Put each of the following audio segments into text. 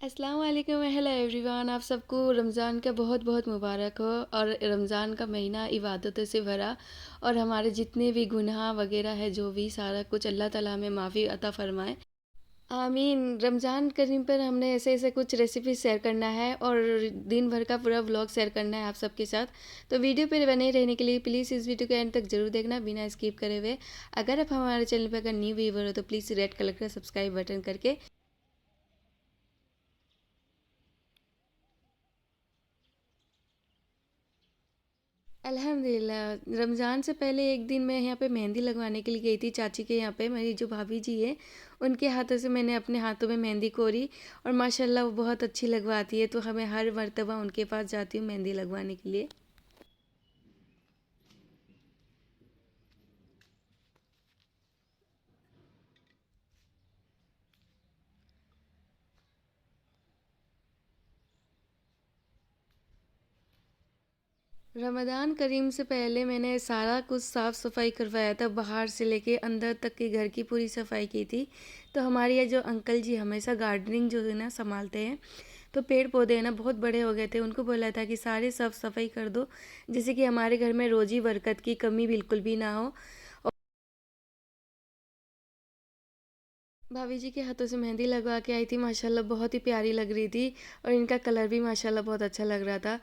अस्सलाम वालेकुम, hello everyone. आप सबको रमज़ान का बहुत बहुत मुबारक हो। और रमज़ान का महीना इबादतों से भरा, और हमारे जितने भी गुनाह वगैरह है, जो भी सारा कुछ अल्लाह ताला हमें माफ़ी अता फ़रमाए, आमीन। रमज़ान करीम पर हमने ऐसे ऐसे कुछ रेसिपी शेयर करना है और दिन भर का पूरा व्लॉग शेयर करना है आप सबके साथ। तो वीडियो पर बने रहने के लिए प्लीज़ इस वीडियो को एंड तक ज़रूर देखना बिना स्किप करे हुए। अगर आप हमारे चैनल पर अगर न्यू व्यूवर हो तो प्लीज़ रेड कलर का सब्सक्राइब बटन करके अल्हम्दुलिल्लाह। रमज़ान से पहले एक दिन मैं यहाँ पे मेहंदी लगवाने के लिए गई थी चाची के यहाँ पे। मेरी जो भाभी जी है उनके हाथों से मैंने अपने हाथों में मेहंदी कोरी, और माशाल्लाह वो बहुत अच्छी लगवाती है, तो हमें हर मर्तबा उनके पास जाती हूँ मेहंदी लगवाने के लिए। रमज़ान करीम से पहले मैंने सारा कुछ साफ़ सफाई करवाया था, बाहर से लेके अंदर तक के घर की पूरी सफाई की थी। तो हमारे ये जो अंकल जी हमेशा गार्डनिंग जो है ना संभालते हैं, तो पेड़ पौधे हैं ना बहुत बड़े हो गए थे, उनको बोला था कि सारे साफ़ सफाई कर दो, जिससे कि हमारे घर में रोज़ी बरकत की कमी बिल्कुल भी ना हो। भाभी जी के हाथों से मेहंदी लगवा के आई थी, माशाल्लाह बहुत ही प्यारी लग रही थी, और इनका कलर भी माशाल्लाह बहुत अच्छा लग रहा था।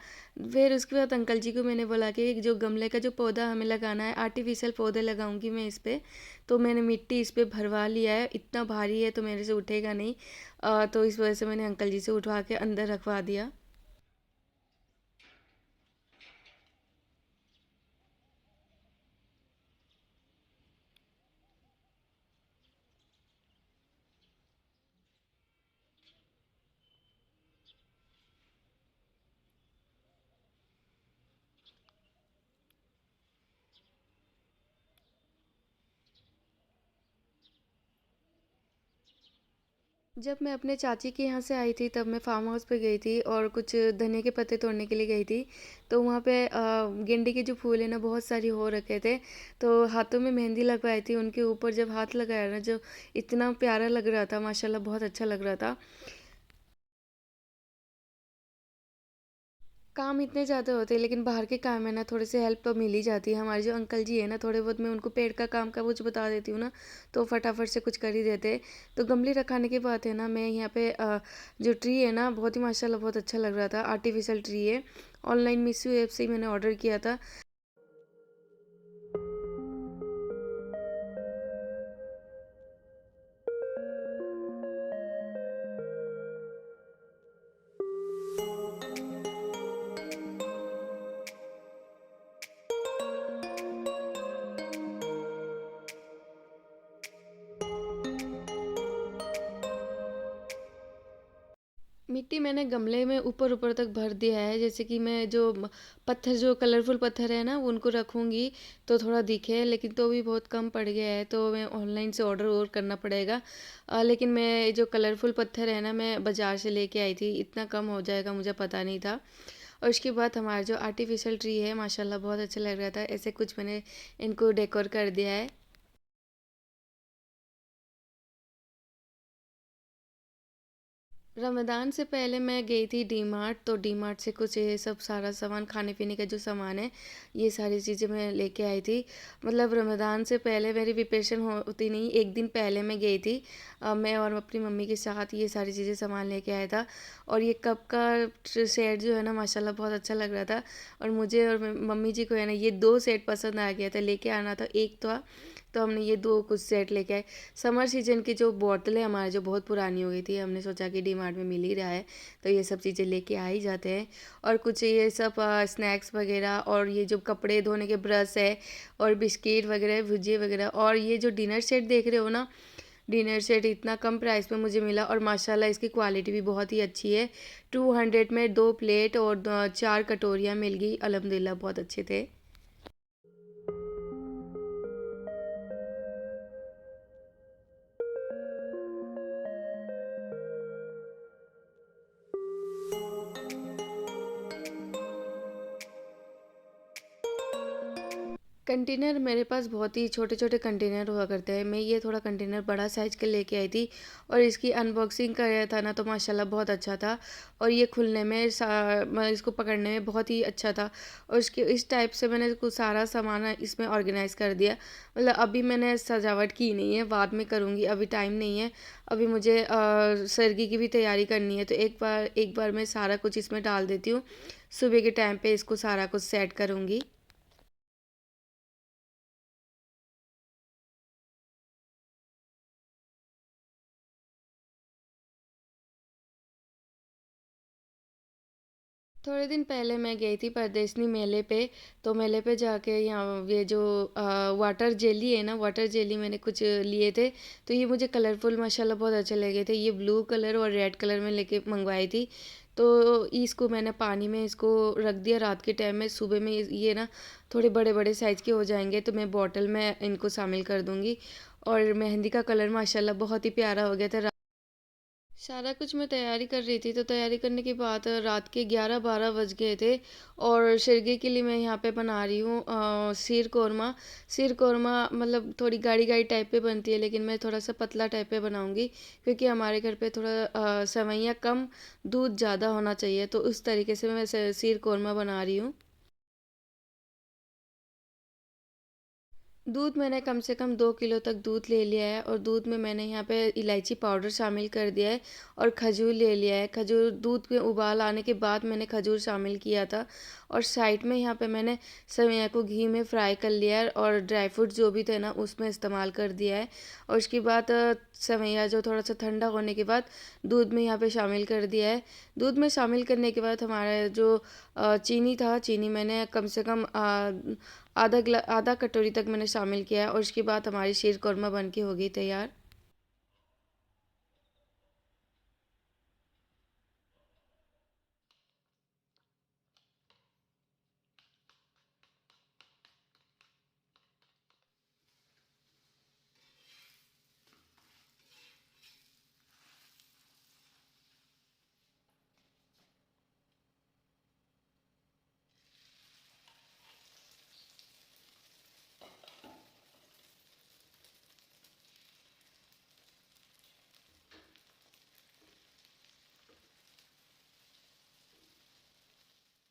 फिर उसके बाद अंकल जी को मैंने बोला कि जो गमले का जो पौधा हमें लगाना है, आर्टिफिशियल पौधे लगाऊंगी मैं इस पे। तो मैंने मिट्टी इस पे भरवा लिया है, इतना भारी है तो मेरे से उठेगा नहीं। तो इस वजह से मैंने अंकल जी से उठवा के अंदर रखवा दिया। जब मैं अपने चाची के यहाँ से आई थी तब मैं फार्म हाउस पे गई थी और कुछ धनिया के पत्ते तोड़ने के लिए गई थी। तो वहाँ पे गेंदे के जो फूल है ना बहुत सारी हो रखे थे, तो हाथों में मेहंदी लगवाई थी। उनके ऊपर जब हाथ लगाया ना, जो इतना प्यारा लग रहा था, माशाल्लाह बहुत अच्छा लग रहा था। काम इतने ज़्यादा होते हैं, लेकिन बाहर के काम है ना थोड़ी सी हेल्प तो मिल ही जाती है। हमारे जो अंकल जी है ना, थोड़े बहुत मैं उनको पेड़ का काम का कुछ बता देती हूँ ना, तो फटाफट से कुछ कर ही देते हैं। तो गमले रखाने की बात है ना, मैं यहाँ पे जो ट्री है ना बहुत ही माशाल्लाह बहुत अच्छा लग रहा था, आर्टिफिशियल ट्री है। ऑनलाइन मीशो ऐप से ही मैंने ऑर्डर किया था। मिट्टी मैंने गमले में ऊपर ऊपर तक भर दिया है, जैसे कि मैं जो पत्थर जो कलरफुल पत्थर है ना उनको रखूँगी तो थोड़ा दिखे, लेकिन तो भी बहुत कम पड़ गया है, तो मैं ऑनलाइन से ऑर्डर और करना पड़ेगा। लेकिन मैं जो कलरफुल पत्थर है ना मैं बाज़ार से लेके आई थी, इतना कम हो जाएगा मुझे पता नहीं था। और उसके बाद हमारा जो आर्टिफिशियल ट्री है माशाल्लाह बहुत अच्छा लग रहा था, ऐसे कुछ मैंने इनको डेकोर कर दिया है। रमज़ान से पहले मैं गई थी डी मार्ट, तो डी मार्ट से कुछ ये सब सारा सामान खाने पीने का जो सामान है, ये सारी चीज़ें मैं लेके आई थी। मतलब रमज़ान से पहले मेरी प्रिपरेशन होती नहीं, एक दिन पहले मैं गई थी। मैं और अपनी मम्मी के साथ ये सारी चीज़ें सामान लेके आया था। और ये कप का सेट जो है ना माशाल्लाह बहुत अच्छा लग रहा था। और मुझे और मम्मी जी को है ना ये दो सेट पसंद आ गया था, लेके आना था एक था, तो हमने ये दो कुछ सेट लेके आए। समर सीजन की जो बोतलें हमारे जो बहुत पुरानी हो गई थी, हमने सोचा कि डी मार्ट में मिल ही रहा है, तो ये सब चीज़ें लेके आ ही जाते हैं। और कुछ ये सब स्नैक्स वगैरह, और ये जो कपड़े धोने के ब्रश है, और बिस्किट वगैरह भुजिए वगैरह, और ये जो डिनर सेट देख रहे हो ना, डिनर सेट इतना कम प्राइस में मुझे मिला, और माशाल्लाह इसकी क्वालिटी भी बहुत ही अच्छी है। 200 में दो प्लेट और चार कटोरियाँ मिल गई, अल्हम्दुलिल्लाह बहुत अच्छे थे। कंटेनर मेरे पास बहुत ही छोटे-छोटे कंटेनर हुआ करते हैं। मैं ये थोड़ा कंटेनर बड़ा साइज़ का लेके आई थी और इसकी अनबॉक्सिंग कराया था ना, तो माशाल्लाह बहुत अच्छा था और ये खुलने में मैं इसको पकड़ने में बहुत ही अच्छा था और इसके इस टाइप से मैंने कुछ सारा सामान इसमें ऑर्गेनाइज़ कर दिया। मतलब अभी मैंने सजावट की नहीं है, बाद में करूँगी, अभी टाइम नहीं है। अभी मुझे सर्गी की भी तैयारी करनी है, तो एक बार मैं सारा कुछ इसमें डाल देती हूँ। सुबह के टाइम पे इसको सारा कुछ सेट करूँगी। थोड़े दिन पहले मैं गई थी परदेसनी मेले पे, तो मेले पे जाके यहाँ ये जो वाटर जेली है ना, वाटर जेली मैंने कुछ लिए थे, तो ये मुझे कलरफुल माशाल्लाह बहुत अच्छे लगे थे। ये ब्लू कलर और रेड कलर में लेके मंगवाई थी। तो इसको मैंने पानी में इसको रख दिया रात के टाइम में, सुबह में ये ना थोड़े बड़े बड़े साइज़ के हो जाएंगे तो मैं बॉटल में इनको शामिल कर दूँगी। और मेहंदी का कलर माशाल्लाह बहुत ही प्यारा हो गया था। सारा कुछ मैं तैयारी कर रही थी, तो तैयारी करने के बाद रात के 11-12 बज गए थे और शिरगे के लिए मैं यहाँ पे बना रही हूँ शीर कोरमा। शीर कोरमा मतलब थोड़ी गाढ़ी-गाढ़ी टाइप पे बनती है, लेकिन मैं थोड़ा-सा पतला टाइप पे बनाऊँगी क्योंकि हमारे घर पे थोड़ा सेवइयाँ कम, दूध ज़्यादा होना चाहिए, तो उस तरीके से मैं शीर कोरमा बना रही हूँ। दूध मैंने कम से कम 2 किलो तक दूध ले लिया है और दूध में मैंने यहाँ पे इलायची पाउडर शामिल कर दिया है और खजूर ले लिया है। खजूर दूध में उबाल आने के बाद मैंने खजूर शामिल किया था और साइड में यहाँ पे मैंने सेवइयाँ को घी में फ्राई कर लिया है और ड्राई फ्रूट जो भी थे ना उसमें इस्तेमाल कर दिया है। और उसके बाद सेवइयाँ जो थोड़ा सा ठंडा होने के बाद दूध में यहाँ पे शामिल कर दिया है। दूध में शामिल करने के बाद हमारा जो चीनी था, चीनी मैंने कम से कम आधा कटोरी तक मैंने शामिल किया है और उसके बाद हमारी शीर कौरमा बन के हो गई तैयार।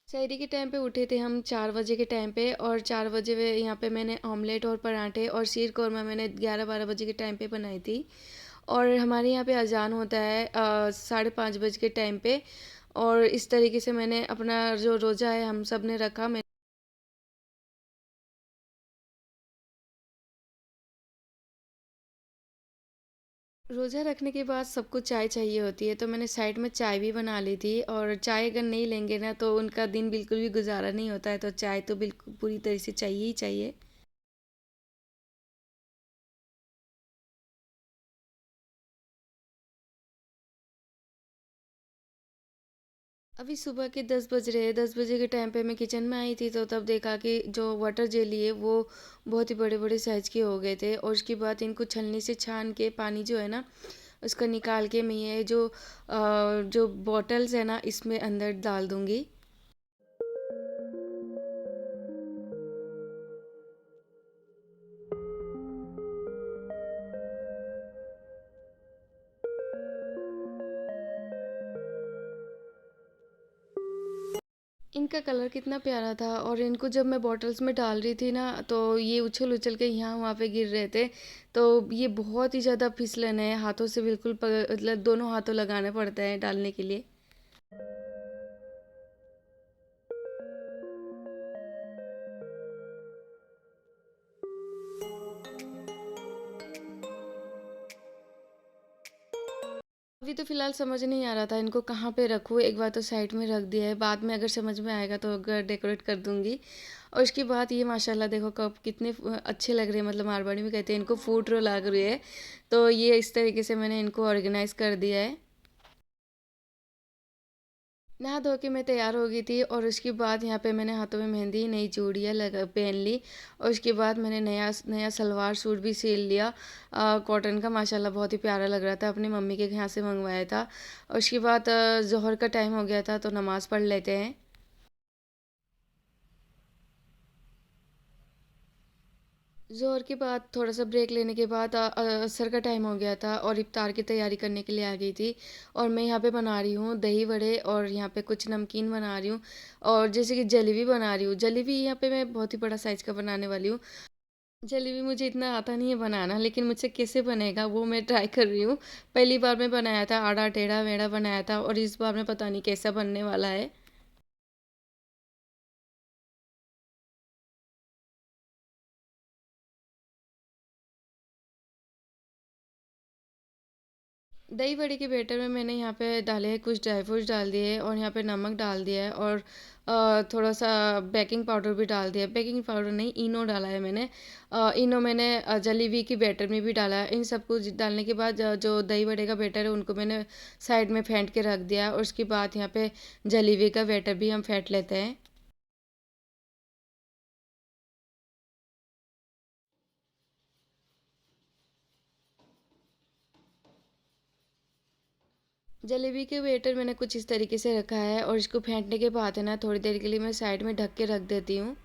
सहरी के टाइम पे उठे थे हम 4 बजे के टाइम पे और 4 बजे वे यहाँ पे मैंने ऑमलेट और पराठे और शीर कौरमा मैंने 11-12 बजे के टाइम पे बनाई थी। और हमारे यहाँ पे अजान होता है 5:30 बजे के टाइम पे और इस तरीके से मैंने अपना जो रोज़ा है हम सब ने रखा। मैं रोज़ा रखने के बाद सबको चाय चाहिए होती है, तो मैंने साइड में चाय भी बना ली थी और चाय अगर नहीं लेंगे ना तो उनका दिन बिल्कुल भी गुजारा नहीं होता है, तो चाय तो बिल्कुल पूरी तरह से चाहिए ही चाहिए। अभी सुबह के 10 बज रहे हैं। 10 बजे के टाइम पे मैं किचन में आई थी, तो तब देखा कि जो वाटर जेली है वो बहुत ही बड़े बड़े साइज़ के हो गए थे और उसके बाद इनको छलनी से छान के पानी जो है ना उसका निकाल के मैं ये जो बॉटल्स है ना इसमें अंदर डाल दूँगी। इनका कलर कितना प्यारा था और इनको जब मैं बॉटल्स में डाल रही थी ना तो ये उछल उछल के यहाँ वहाँ पे गिर रहे थे। तो ये बहुत ही ज़्यादा फिसलन है, हाथों से बिल्कुल मतलब दोनों हाथों लगाने पड़ते हैं डालने के लिए। अभी तो फ़िलहाल समझ नहीं आ रहा था इनको कहाँ पे रखूँ, एक बार तो साइड में रख दिया है, बाद में अगर समझ में आएगा तो घर डेकोरेट कर दूँगी। और उसके बाद ये माशाल्लाह देखो कप कितने अच्छे लग रहे हैं, मतलब मारवाड़ी में कहते हैं इनको फूट रो लग रही है। तो ये इस तरीके से मैंने इनको ऑर्गेनाइज़ कर दिया है। नहा धो के मैं तैयार हो गई थी और उसके बाद यहाँ पे मैंने हाथों में मेहंदी, नई चूड़ियाँ लगा पहन ली और उसके बाद मैंने नया नया सलवार सूट भी सिल लिया। कॉटन का माशाल्लाह बहुत ही प्यारा लग रहा था, अपनी मम्मी के यहाँ से मंगवाया था। और उसके बाद ज़ोहर का टाइम हो गया था तो नमाज़ पढ़ लेते हैं। ज़ोहर के बाद थोड़ा-सा ब्रेक लेने के बाद असर का टाइम हो गया था और इफ्तार की तैयारी करने के लिए आ गई थी। और मैं यहाँ पे बना रही हूँ दही वड़े और यहाँ पे कुछ नमकीन बना रही हूँ और जैसे कि जलेबी बना रही हूँ। जलेबी यहाँ पे मैं बहुत ही बड़ा साइज़ का बनाने वाली हूँ। जलेबी मुझे इतना आता नहीं है बनाना, लेकिन मुझसे कैसे बनेगा वो मैं ट्राई कर रही हूँ। पहली बार मैं बनाया था, आड़ा टेढ़ा-मेढ़ा बनाया था और इस बार मैं पता नहीं कैसा बनने वाला है। दही बड़े के बैटर में मैंने यहाँ पे डाले हैं कुछ ड्राई फ्रूट्स डाल दिए और यहाँ पे नमक डाल दिया है और थोड़ा-सा बेकिंग पाउडर भी डाल दिया है। बेकिंग पाउडर नहीं, इनो डाला है मैंने। इनो मैंने जलेबी की बैटर में भी डाला है। इन सब कुछ डालने के बाद जो दही बड़े का बैटर है उनको मैंने साइड में फेंट के रख दिया और उसके बाद यहाँ पे जलेबी का बैटर भी हम फेंट लेते हैं। जलेबी के बैटर मैंने कुछ इस तरीके से रखा है और इसको फेंटने के बाद है ना थोड़ी देर के लिए मैं साइड में ढक के रख देती हूँ।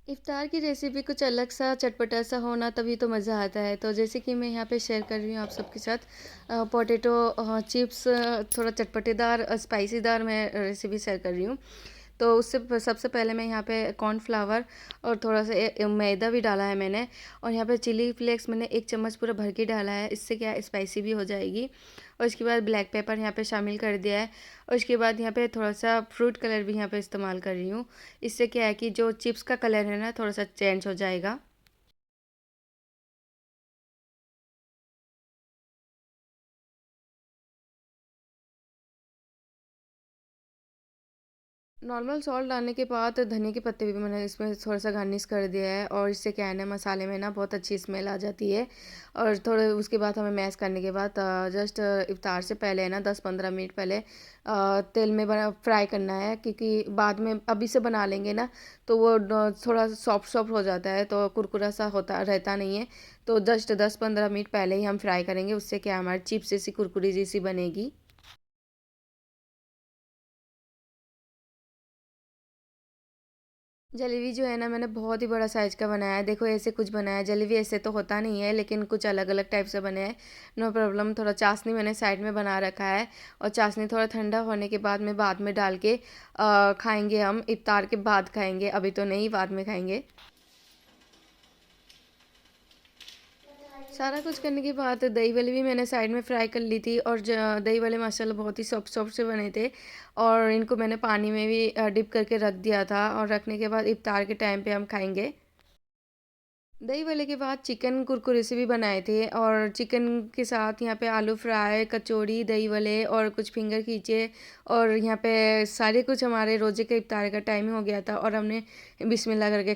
इफ्तार की रेसिपी कुछ अलग सा चटपटा सा हो ना तभी तो मज़ा आता है। तो जैसे कि मैं यहाँ पे शेयर कर रही हूँ आप सबके साथ पोटैटो चिप्स थोड़ा चटपटेदार स्पाइसीदार मैं रेसिपी शेयर कर रही हूँ। तो उससे सबसे पहले मैं यहाँ पे कॉर्नफ्लावर और थोड़ा-सा मैदा भी डाला है मैंने और यहाँ पे चिली फ्लेक्स मैंने 1 चम्मच पूरा भर के डाला है, इससे क्या है स्पाइसी भी हो जाएगी। और इसके बाद ब्लैक पेपर यहाँ पे शामिल कर दिया है और इसके बाद यहाँ पे थोड़ा-सा फ्रूट कलर भी यहाँ पे इस्तेमाल कर रही हूँ। इससे क्या है कि जो चिप्स का कलर है ना थोड़ा-सा चेंज हो जाएगा। नॉर्मल सॉल्ट डालने के बाद धनिया के पत्ते भी मैंने इसमें थोड़ा-सा गार्निश कर दिया है और इससे क्या है ना मसाले में ना बहुत अच्छी स्मेल आ जाती है। और थोड़े उसके बाद हमें मैश करने के बाद जस्ट इफ्तार से पहले है ना 10-15 मिनट पहले तेल में बना फ्राई करना है क्योंकि बाद में अभी से बना लेंगे ना तो वो थोड़ा सॉफ्ट सॉफ्ट हो जाता है तो कुरकुरा सा होता रहता नहीं है। तो जस्ट 10-15 मिनट पहले ही हम फ्राई करेंगे, उससे क्या हमारी चिप्स जैसी कुरकुरी जैसी बनेगी। जलेबी जो है ना मैंने बहुत ही बड़ा साइज़ का बनाया है। देखो ऐसे कुछ बनाया है, जलेबी ऐसे तो होता नहीं है लेकिन कुछ अलग-अलग टाइप से बने हैं। नो प्रॉब्लम थोड़ा चाशनी मैंने साइड में बना रखा है और चाशनी थोड़ा ठंडा होने के बाद में बाद में डाल के खाएँगे हम, इफ्तार के बाद खाएँगे, अभी तो नहीं बाद में खाएँगे। सारा कुछ करने के बाद दही वड़े भी मैंने साइड में फ्राई कर ली थी और दही वड़े माशाल्लाह बहुत ही सॉफ्ट सॉफ्ट से बने थे और इनको मैंने पानी में भी डिप करके रख दिया था और रखने के बाद इफ्तार के टाइम पे हम खाएँगे। दही वड़े के बाद चिकन कुरकुरे से भी बनाए थे और चिकन के साथ यहाँ पे आलू फ्राई, कचौड़ी, दही वड़े और कुछ फिंगर खींचे और यहाँ पे सारे कुछ हमारे रोज़े के इफ्तार का टाइम हो गया था और हमने बिस्मिल्लाह करके